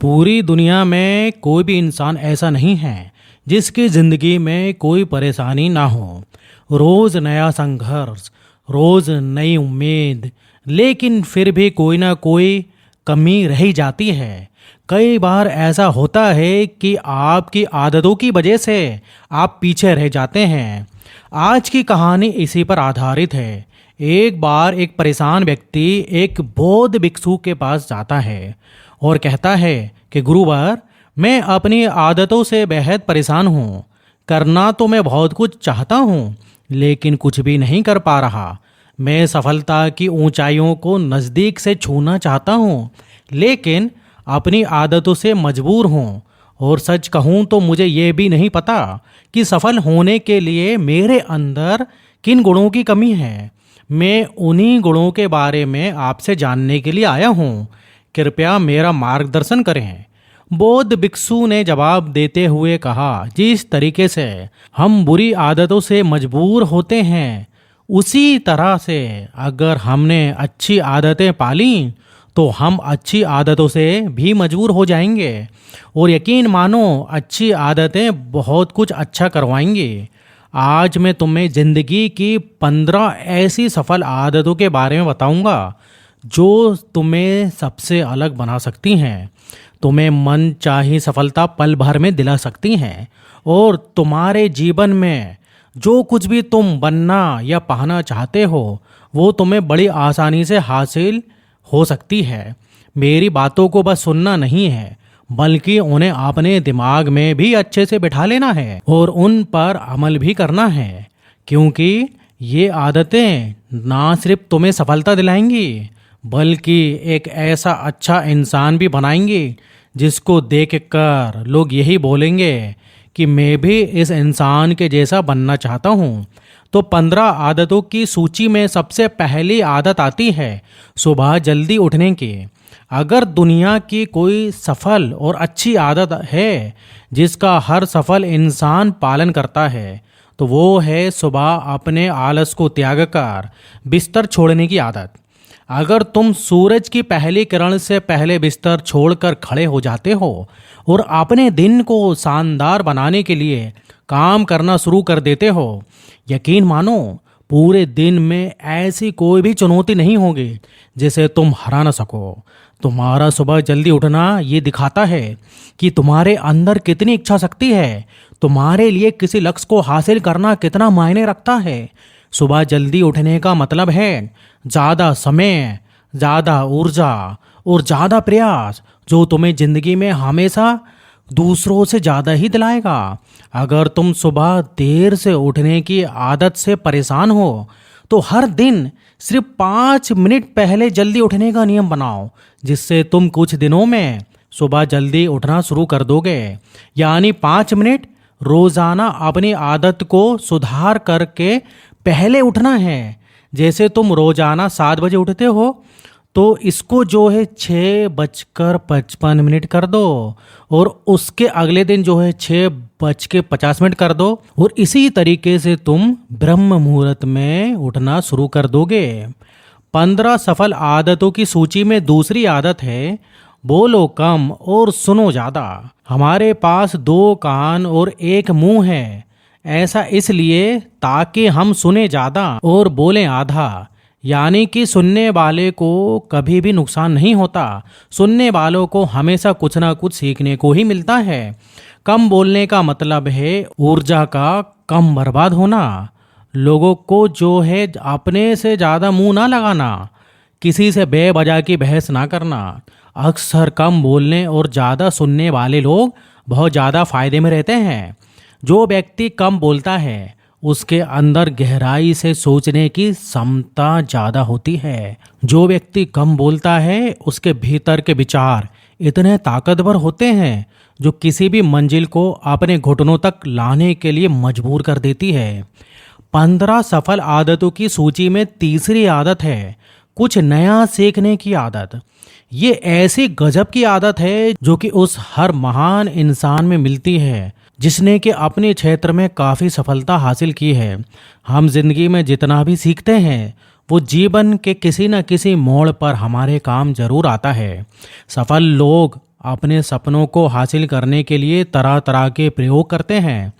पूरी दुनिया में कोई भी इंसान ऐसा नहीं है जिसकी ज़िंदगी में कोई परेशानी ना हो। रोज़ नया संघर्ष, रोज़ नई उम्मीद, लेकिन फिर भी कोई ना कोई कमी रह ही जाती है। कई बार ऐसा होता है कि आपकी आदतों की वजह से आप पीछे रह जाते हैं। आज की कहानी इसी पर आधारित है। एक बार एक परेशान व्यक्ति एक बौद्ध भिक्षु के पास जाता है और कहता है कि गुरुवर, मैं अपनी आदतों से बेहद परेशान हूँ। करना तो मैं बहुत कुछ चाहता हूँ, लेकिन कुछ भी नहीं कर पा रहा। मैं सफलता की ऊंचाइयों को नज़दीक से छूना चाहता हूँ, लेकिन अपनी आदतों से मजबूर हूँ। और सच कहूँ तो मुझे ये भी नहीं पता कि सफल होने के लिए मेरे अंदर किन गुणों की कमी है। मैं उन्हीं गुणों के बारे में आपसे जानने के लिए आया हूँ। कृपया मेरा मार्गदर्शन करें। बौद्ध भिक्षु ने जवाब देते हुए कहा, जिस तरीके से हम बुरी आदतों से मजबूर होते हैं, उसी तरह से अगर हमने अच्छी आदतें पाली तो हम अच्छी आदतों से भी मजबूर हो जाएंगे। और यकीन मानो, अच्छी आदतें बहुत कुछ अच्छा करवाएंगी। आज मैं तुम्हें ज़िंदगी की 15 ऐसी सफल आदतों के बारे में बताऊंगा जो तुम्हें सबसे अलग बना सकती हैं, तुम्हें मन चाही सफलता पल भर में दिला सकती हैं, और तुम्हारे जीवन में जो कुछ भी तुम बनना या पाना चाहते हो वो तुम्हें बड़ी आसानी से हासिल हो सकती है। मेरी बातों को बस सुनना नहीं है, बल्कि उन्हें अपने दिमाग में भी अच्छे से बिठा लेना है और उन पर अमल भी करना है, क्योंकि ये आदतें ना सिर्फ तुम्हें सफलता दिलाएंगी, बल्कि एक ऐसा अच्छा इंसान भी बनाएंगी जिसको देखकर लोग यही बोलेंगे कि मैं भी इस इंसान के जैसा बनना चाहता हूँ। तो 15 आदतों की सूची में सबसे पहली आदत आती है सुबह जल्दी उठने की। अगर दुनिया की कोई सफल और अच्छी आदत है जिसका हर सफल इंसान पालन करता है, तो वो है सुबह अपने आलस को त्याग कर बिस्तर छोड़ने की आदत। अगर तुम सूरज की पहली किरण से पहले बिस्तर छोड़कर खड़े हो जाते हो और अपने दिन को शानदार बनाने के लिए काम करना शुरू कर देते हो, यकीन मानो पूरे दिन में ऐसी कोई भी चुनौती नहीं होगी जिसे तुम हरा ना सको। तुम्हारा सुबह जल्दी उठना ये दिखाता है कि तुम्हारे अंदर कितनी इच्छा शक्ति है, तुम्हारे लिए किसी लक्ष्य को हासिल करना कितना मायने रखता है। सुबह जल्दी उठने का मतलब है ज़्यादा समय, ज़्यादा ऊर्जा और ज़्यादा प्रयास, जो तुम्हें ज़िंदगी में हमेशा दूसरों से ज़्यादा ही दिलाएगा। अगर तुम सुबह देर से उठने की आदत से परेशान हो तो हर दिन सिर्फ 5 मिनट पहले जल्दी उठने का नियम बनाओ, जिससे तुम कुछ दिनों में सुबह जल्दी उठना शुरू कर दोगे। यानी 5 मिनट रोज़ाना अपनी आदत को सुधार करके पहले उठना है। जैसे तुम रोज़ाना 7 बजे उठते हो तो इसको जो है 6:55 कर दो, और उसके अगले दिन जो है 6:50 कर दो, और इसी तरीके से तुम ब्रह्म मुहूर्त में उठना शुरू कर दोगे। 15 सफल आदतों की सूची में दूसरी आदत है बोलो कम और सुनो ज़्यादा। हमारे पास 2 कान और 1 मुंह है। ऐसा इसलिए ताकि हम सुने ज़्यादा और बोलें आधा। यानी कि सुनने वाले को कभी भी नुकसान नहीं होता। सुनने वालों को हमेशा कुछ ना कुछ सीखने को ही मिलता है। कम बोलने का मतलब है ऊर्जा का कम बर्बाद होना। लोगों को जो है अपने से ज़्यादा मुंह ना लगाना, किसी से बेवजह की बहस ना करना। अक्सर कम बोलने और ज़्यादा सुनने वाले लोग बहुत ज़्यादा फायदे में रहते हैं। जो व्यक्ति कम बोलता है उसके अंदर गहराई से सोचने की क्षमता ज़्यादा होती है। जो व्यक्ति कम बोलता है उसके भीतर के विचार इतने ताकतवर होते हैं जो किसी भी मंजिल को अपने घुटनों तक लाने के लिए मजबूर कर देती है। 15 सफल आदतों की सूची में तीसरी आदत है कुछ नया सीखने की आदत। ये ऐसी गजब की आदत है जो कि उस हर महान इंसान में मिलती है जिसने कि अपने क्षेत्र में काफ़ी सफलता हासिल की है। हम जिंदगी में जितना भी सीखते हैं वो जीवन के किसी न किसी मोड़ पर हमारे काम जरूर आता है। सफल लोग अपने सपनों को हासिल करने के लिए तरह तरह के प्रयोग करते हैं।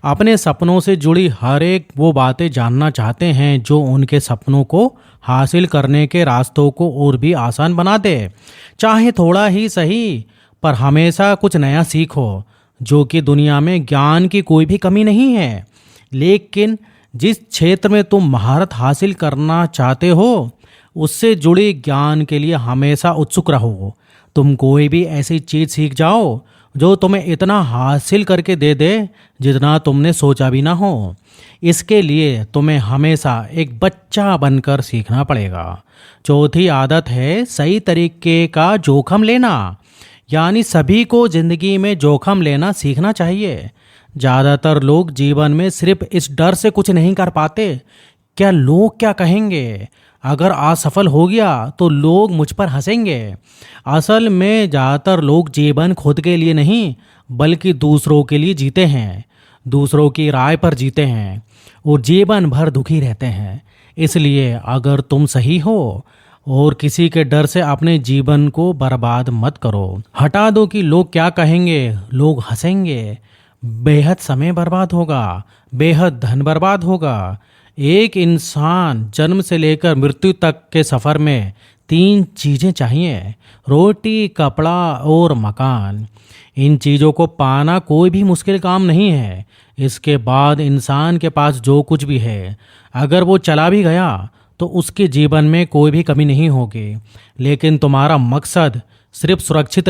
अपने सपनों से जुड़ी हर एक वो बातें जानना चाहते हैं जो उनके सपनों को हासिल करने के रास्तों को और भी आसान बना दे। चाहे थोड़ा ही सही, पर हमेशा कुछ नया सीखो, जो कि दुनिया में ज्ञान की कोई भी कमी नहीं है। लेकिन जिस क्षेत्र में तुम महारत हासिल करना चाहते हो, उससे जुड़े ज्ञान के लिए हमेशा उत्सुक रहो। तुम कोई भी ऐसी चीज़ सीख जाओ जो तुम्हें इतना हासिल करके दे दे जितना तुमने सोचा भी ना हो। इसके लिए तुम्हें हमेशा एक बच्चा बनकर सीखना पड़ेगा। चौथी आदत है सही तरीके का जोखम लेना, यानी सभी को जिंदगी में जोखम लेना सीखना चाहिए। ज़्यादातर लोग जीवन में सिर्फ इस डर से कुछ नहीं कर पाते, क्या लोग क्या कहेंगे, अगर असफल हो गया तो लोग मुझ पर हंसेंगे। असल में ज़्यादातर लोग जीवन खुद के लिए नहीं बल्कि दूसरों के लिए जीते हैं, दूसरों की राय पर जीते हैं और जीवन भर दुखी रहते हैं। इसलिए अगर तुम सही हो और किसी के डर से अपने जीवन को बर्बाद मत करो। हटा दो कि लोग क्या कहेंगे, लोग हंसेंगे, बेहद समय बर्बाद होगा, बेहद धन बर्बाद होगा। एक इंसान जन्म से लेकर मृत्यु तक के सफ़र में 3 चीज़ें चाहिए, रोटी, कपड़ा और मकान। इन चीज़ों को पाना कोई भी मुश्किल काम नहीं है। इसके बाद इंसान के पास जो कुछ भी है, अगर वो चला भी गया तो उसके जीवन में कोई भी कमी नहीं होगी। लेकिन तुम्हारा मकसद सिर्फ सुरक्षित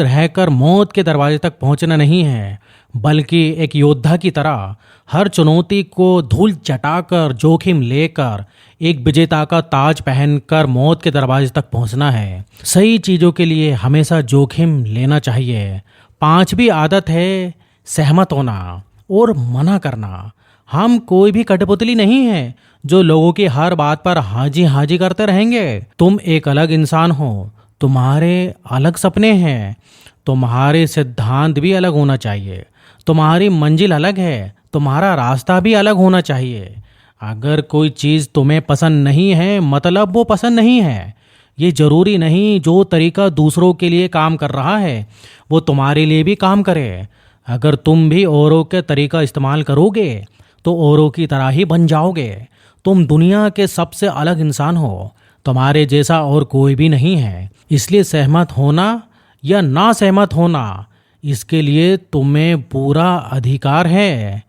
रहकर मौत के दरवाजे तक पहुंचना नहीं है, बल्कि एक योद्धा की तरह हर चुनौती को धूल चटाकर जोखिम लेकर एक विजेता का ताज पहनकर मौत के दरवाजे तक पहुंचना है। सही चीज़ों के लिए हमेशा जोखिम लेना चाहिए। 5वीं आदत है सहमत होना और मना करना। हम कोई भी कठपुतली नहीं है जो लोगों की हर बात पर हाजी हाजी करते रहेंगे। तुम एक अलग इंसान हो, तुम्हारे अलग सपने हैं, तुम्हारे सिद्धांत भी अलग होना चाहिए, तुम्हारी मंजिल अलग है, तुम्हारा रास्ता भी अलग होना चाहिए। अगर कोई चीज़ तुम्हें पसंद नहीं है मतलब वो पसंद नहीं है। ये जरूरी नहीं जो तरीका दूसरों के लिए काम कर रहा है वो तुम्हारे लिए भी काम करे। अगर तुम भी औरों के तरीका इस्तेमाल करोगे तो औरों की तरह ही बन जाओगे। तुम दुनिया के सबसे अलग इंसान हो, तुम्हारे जैसा और कोई भी नहीं है। इसलिए सहमत होना या ना सहमत होना, इसके लिए तुम्हें पूरा अधिकार है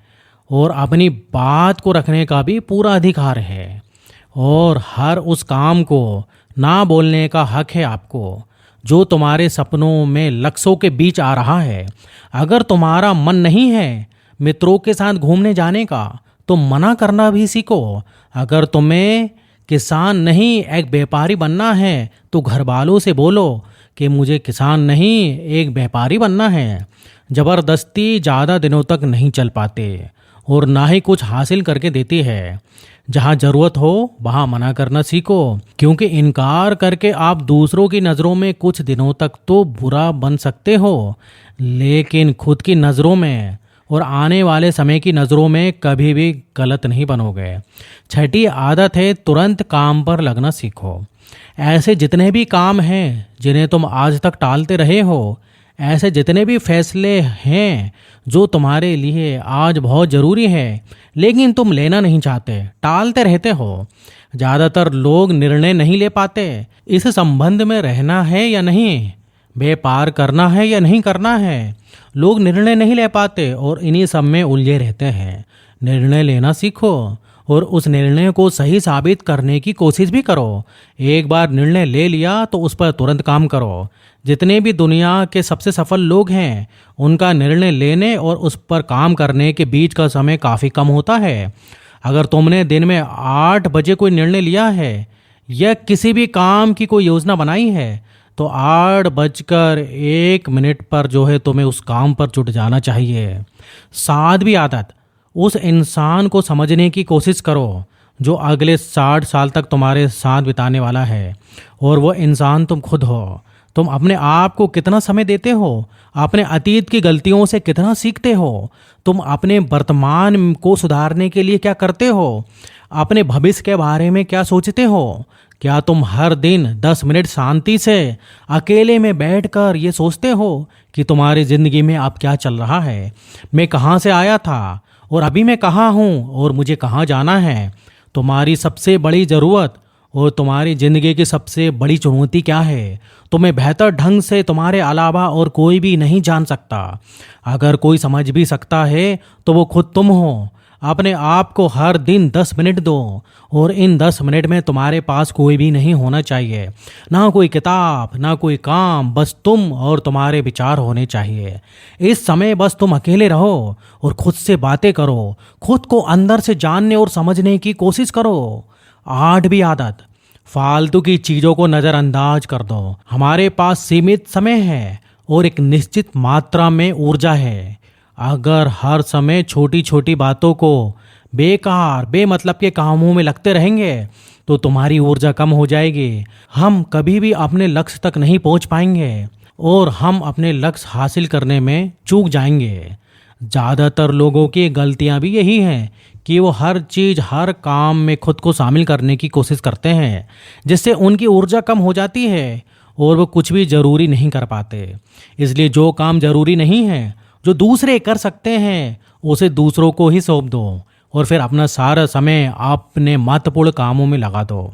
और अपनी बात को रखने का भी पूरा अधिकार है। और हर उस काम को ना बोलने का हक है आपको जो तुम्हारे सपनों में लक्ष्यों के बीच आ रहा है। अगर तुम्हारा मन नहीं है मित्रों के साथ घूमने जाने का तो मना करना भी सीखो। अगर तुम्हें किसान नहीं एक व्यापारी बनना है तो घर वालों से बोलो कि मुझे किसान नहीं एक व्यापारी बनना है। ज़बरदस्ती ज़्यादा दिनों तक नहीं चल पाते और ना ही कुछ हासिल करके देती है। जहाँ ज़रूरत हो वहाँ मना करना सीखो, क्योंकि इनकार करके आप दूसरों की नज़रों में कुछ दिनों तक तो बुरा बन सकते हो, लेकिन खुद की नज़रों में और आने वाले समय की नज़रों में कभी भी गलत नहीं बनोगे। 6ठी आदत है तुरंत काम पर लगना सीखो। ऐसे जितने भी काम हैं जिन्हें तुम आज तक टालते रहे हो, ऐसे जितने भी फैसले हैं जो तुम्हारे लिए आज बहुत ज़रूरी है लेकिन तुम लेना नहीं चाहते, टालते रहते हो। ज़्यादातर लोग निर्णय नहीं ले पाते, इस संबंध में रहना है या नहीं, व्यापार करना है या नहीं करना है। लोग निर्णय नहीं ले पाते और इन्हीं सब में उलझे रहते हैं। निर्णय लेना सीखो और उस निर्णय को सही साबित करने की कोशिश भी करो। एक बार निर्णय ले लिया तो उस पर तुरंत काम करो। जितने भी दुनिया के सबसे सफल लोग हैं उनका निर्णय लेने और उस पर काम करने के बीच का समय काफ़ी कम होता है। अगर तुमने दिन में 8 बजे कोई निर्णय लिया है या किसी भी काम की कोई योजना बनाई है तो 8:01 पर जो है तुम्हें उस काम पर जुट जाना चाहिए। 7वीं आदत, उस इंसान को समझने की कोशिश करो जो अगले 60 साल तक तुम्हारे साथ बिताने वाला है, और वो इंसान तुम खुद हो। तुम अपने आप को कितना समय देते हो, अपने अतीत की गलतियों से कितना सीखते हो, तुम अपने वर्तमान को सुधारने के लिए क्या करते हो, अपने भविष्य के बारे में क्या सोचते हो, क्या तुम हर दिन 10 मिनट शांति से अकेले में बैठकर ये सोचते हो कि तुम्हारी जिंदगी में अब क्या चल रहा है, मैं कहाँ से आया था और अभी मैं कहाँ हूँ और मुझे कहाँ जाना है, तुम्हारी सबसे बड़ी ज़रूरत और तुम्हारी ज़िंदगी की सबसे बड़ी चुनौती क्या है, तुम्हें बेहतर ढंग से तुम्हारे अलावा और कोई भी नहीं जान सकता। अगर कोई समझ भी सकता है तो वो खुद तुम हो। अपने आप को हर दिन 10 मिनट दो और इन 10 मिनट में तुम्हारे पास कोई भी नहीं होना चाहिए, ना कोई किताब ना कोई काम, बस तुम और तुम्हारे विचार होने चाहिए। इस समय बस तुम अकेले रहो और खुद से बातें करो, खुद को अंदर से जानने और समझने की कोशिश करो। 8वीं आदत, फालतू की चीज़ों को नज़रअंदाज कर दो। हमारे पास सीमित समय है और एक निश्चित मात्रा में ऊर्जा है। अगर हर समय छोटी छोटी बातों को बेकार बेमतलब के कामों में लगते रहेंगे तो तुम्हारी ऊर्जा कम हो जाएगी। हम कभी भी अपने लक्ष्य तक नहीं पहुंच पाएंगे और हम अपने लक्ष्य हासिल करने में चूक जाएंगे। ज़्यादातर लोगों की गलतियां भी यही हैं कि वो हर चीज़ हर काम में खुद को शामिल करने की कोशिश करते हैं, जिससे उनकी ऊर्जा कम हो जाती है और वो कुछ भी ज़रूरी नहीं कर पाते। इसलिए जो काम ज़रूरी नहीं है, जो दूसरे कर सकते हैं, उसे दूसरों को ही सौंप दो और फिर अपना सारा समय अपने महत्वपूर्ण कामों में लगा दो।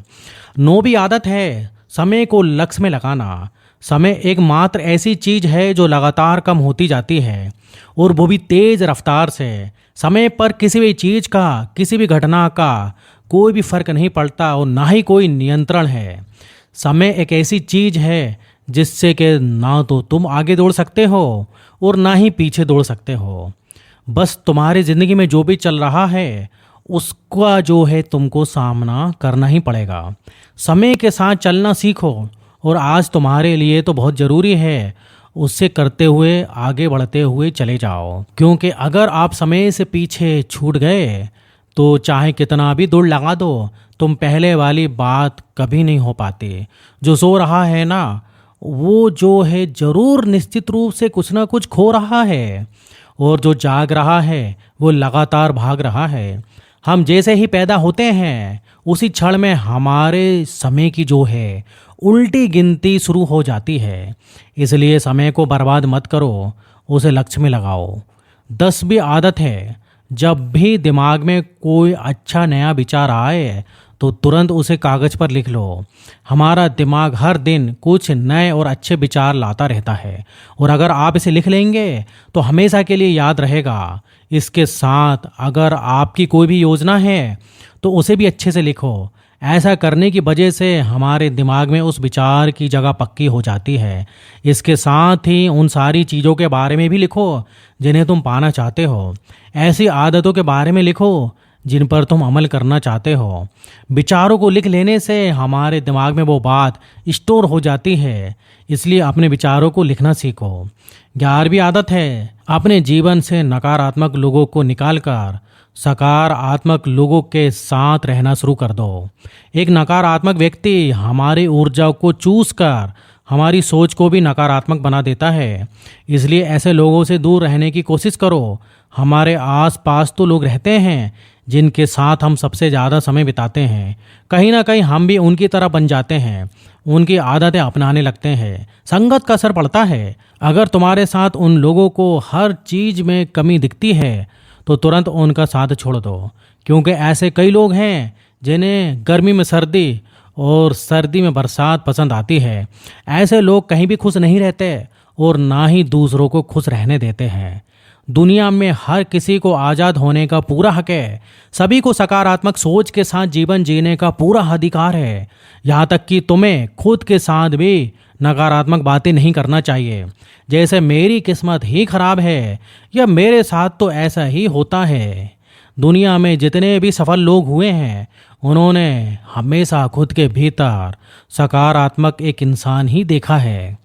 9वीं आदत है समय को लक्ष्य में लगाना। समय एकमात्र ऐसी चीज है जो लगातार कम होती जाती है और वो भी तेज रफ्तार से। समय पर किसी भी चीज का, किसी भी घटना का कोई भी फर्क नहीं पड़ता और ना ही कोई नियंत्रण है। समय एक ऐसी चीज है जिससे कि ना तो तुम आगे दौड़ सकते हो और ना ही पीछे दौड़ सकते हो। बस तुम्हारी ज़िंदगी में जो भी चल रहा है उसका जो है तुमको सामना करना ही पड़ेगा। समय के साथ चलना सीखो और आज तुम्हारे लिए तो बहुत ज़रूरी है, उससे करते हुए आगे बढ़ते हुए चले जाओ। क्योंकि अगर आप समय से पीछे छूट गए तो चाहे कितना भी दौड़ लगा दो, तुम पहले वाली बात कभी नहीं हो पाती। जो सो रहा है ना, वो जो है ज़रूर निश्चित रूप से कुछ ना कुछ खो रहा है और जो जाग रहा है वो लगातार भाग रहा है। हम जैसे ही पैदा होते हैं उसी क्षण में हमारे समय की जो है उल्टी गिनती शुरू हो जाती है। इसलिए समय को बर्बाद मत करो, उसे लक्ष्य में लगाओ। 10वीं आदत है, जब भी दिमाग में कोई अच्छा नया विचार आए तो तुरंत उसे कागज़ पर लिख लो। हमारा दिमाग हर दिन कुछ नए और अच्छे विचार लाता रहता है और अगर आप इसे लिख लेंगे तो हमेशा के लिए याद रहेगा। इसके साथ अगर आपकी कोई भी योजना है तो उसे भी अच्छे से लिखो। ऐसा करने की वजह से हमारे दिमाग में उस विचार की जगह पक्की हो जाती है। इसके साथ ही उन सारी चीज़ों के बारे में भी लिखो जिन्हें तुम पाना चाहते हो। ऐसी आदतों के बारे में लिखो जिन पर तुम अमल करना चाहते हो। विचारों को लिख लेने से हमारे दिमाग में वो बात स्टोर हो जाती है, इसलिए अपने विचारों को लिखना सीखो। 11वीं आदत है, अपने जीवन से नकारात्मक लोगों को निकालकर सकारात्मक लोगों के साथ रहना शुरू कर दो। एक नकारात्मक व्यक्ति हमारी ऊर्जा को चूस कर हमारी सोच को भी नकारात्मक बना देता है, इसलिए ऐसे लोगों से दूर रहने की कोशिश करो। हमारे आसपास तो लोग रहते हैं जिनके साथ हम सबसे ज़्यादा समय बिताते हैं। कहीं ना कहीं हम भी उनकी तरह बन जाते हैं, उनकी आदतें अपनाने लगते हैं। संगत का असर पड़ता है। अगर तुम्हारे साथ उन लोगों को हर चीज़ में कमी दिखती है तो तुरंत उनका साथ छोड़ दो, क्योंकि ऐसे कई लोग हैं जिन्हें गर्मी में सर्दी और सर्दी में बरसात पसंद आती है। ऐसे लोग कहीं भी खुश नहीं रहते और ना ही दूसरों को खुश रहने देते हैं। दुनिया में हर किसी को आज़ाद होने का पूरा हक है। सभी को सकारात्मक सोच के साथ जीवन जीने का पूरा अधिकार है। यहाँ तक कि तुम्हें खुद के साथ भी नकारात्मक बातें नहीं करना चाहिए, जैसे मेरी किस्मत ही खराब है या मेरे साथ तो ऐसा ही होता है। दुनिया में जितने भी सफल लोग हुए हैं उन्होंने हमेशा खुद के भीतर सकारात्मक एक इंसान ही देखा है।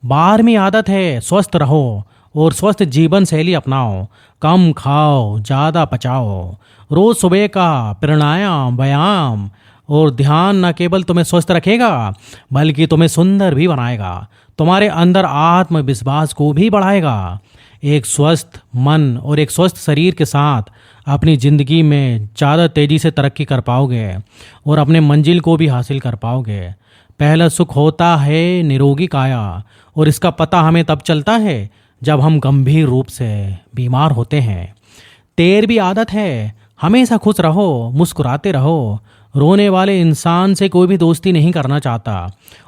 12वीं आदत है, स्वस्थ रहो और स्वस्थ जीवन शैली अपनाओ। कम खाओ, ज़्यादा पचाओ। रोज़ सुबह का प्राणायाम, व्यायाम और ध्यान न केवल तुम्हें स्वस्थ रखेगा बल्कि तुम्हें सुंदर भी बनाएगा, तुम्हारे अंदर आत्मविश्वास को भी बढ़ाएगा। एक स्वस्थ मन और एक स्वस्थ शरीर के साथ अपनी ज़िंदगी में ज़्यादा तेज़ी से तरक्की कर पाओगे और अपने मंजिल को भी हासिल कर पाओगे। पहला सुख होता है निरोगी काया, और इसका पता हमें तब चलता है जब हम गंभीर रूप से बीमार होते हैं। 13वीं आदत है हमेशा खुश रहो, मुस्कुराते रहो। रोने वाले इंसान से कोई भी दोस्ती नहीं करना चाहता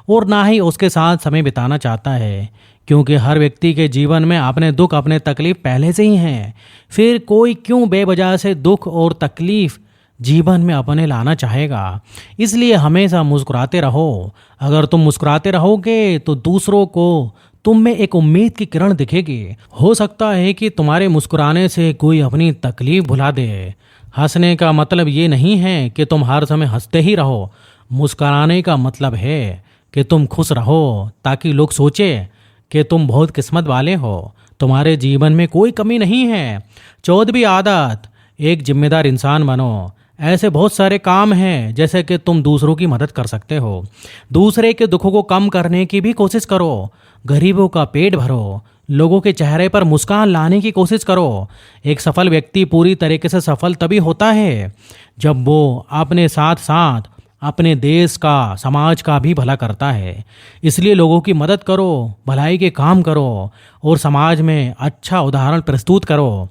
और ना ही उसके साथ समय बिताना चाहता है, क्योंकि हर व्यक्ति के जीवन में अपने दुख अपने तकलीफ पहले से ही हैं। फिर कोई क्यों बेवजह से दुख और तकलीफ जीवन में अपने लाना चाहेगा। इसलिए हमेशा मुस्कुराते रहो। अगर तुम मुस्कुराते रहोगे तो दूसरों को तुम में एक उम्मीद की किरण दिखेगी। हो सकता है कि तुम्हारे मुस्कुराने से कोई अपनी तकलीफ भुला दे। हंसने का मतलब ये नहीं है कि तुम हर समय हंसते ही रहो। मुस्कुराने का मतलब है कि तुम खुश रहो, ताकि लोग सोचें कि तुम बहुत किस्मत वाले हो, तुम्हारे जीवन में कोई कमी नहीं है। 14वीं आदत, एक जिम्मेदार इंसान बनो। ऐसे बहुत सारे काम हैं जैसे कि तुम दूसरों की मदद कर सकते हो, दूसरे के दुखों को कम करने की भी कोशिश करो, गरीबों का पेट भरो, लोगों के चेहरे पर मुस्कान लाने की कोशिश करो। एक सफल व्यक्ति पूरी तरीके से सफल तभी होता है जब वो अपने साथ साथ अपने देश का, समाज का भी भला करता है। इसलिए लोगों की मदद करो, भलाई के काम करो और समाज में अच्छा उदाहरण प्रस्तुत करो।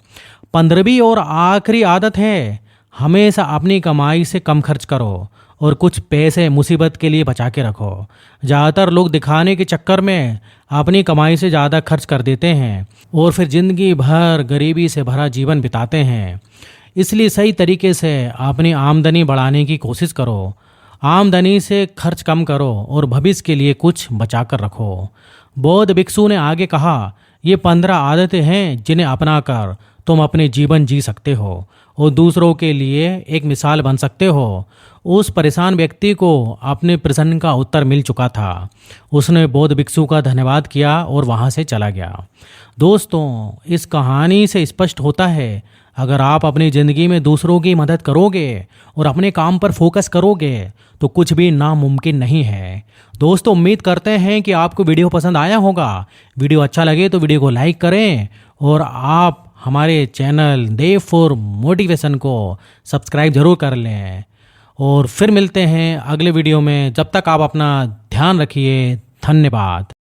15वीं और आखिरी आदत है हमेशा अपनी कमाई से कम खर्च करो और कुछ पैसे मुसीबत के लिए बचा के रखो। ज़्यादातर लोग दिखाने के चक्कर में अपनी कमाई से ज़्यादा खर्च कर देते हैं और फिर ज़िंदगी भर गरीबी से भरा जीवन बिताते हैं। इसलिए सही तरीके से अपनी आमदनी बढ़ाने की कोशिश करो। आमदनी से खर्च कम करो और भविष्य के लिए कुछ बचा कर रखो। बौद्ध भिक्षु ने आगे कहा, ये 15 आदतें हैं जिन्हें अपनाकर तुम अपने जीवन जी सकते हो और दूसरों के लिए एक मिसाल बन सकते हो। उस परेशान व्यक्ति को अपने प्रश्न का उत्तर मिल चुका था। उसने बौद्ध भिक्षु का धन्यवाद किया और वहाँ से चला गया। दोस्तों, इस कहानी से स्पष्ट होता है, अगर आप अपनी ज़िंदगी में दूसरों की मदद करोगे और अपने काम पर फोकस करोगे तो कुछ भी नामुमकिन नहीं है। दोस्तों, उम्मीद करते हैं कि आपको वीडियो पसंद आया होगा। वीडियो अच्छा लगे तो वीडियो को लाइक करें और आप हमारे चैनल देव फॉर मोटिवेशन को सब्सक्राइब जरूर कर लें। और फिर मिलते हैं अगले वीडियो में। जब तक आप अपना ध्यान रखिए। धन्यवाद।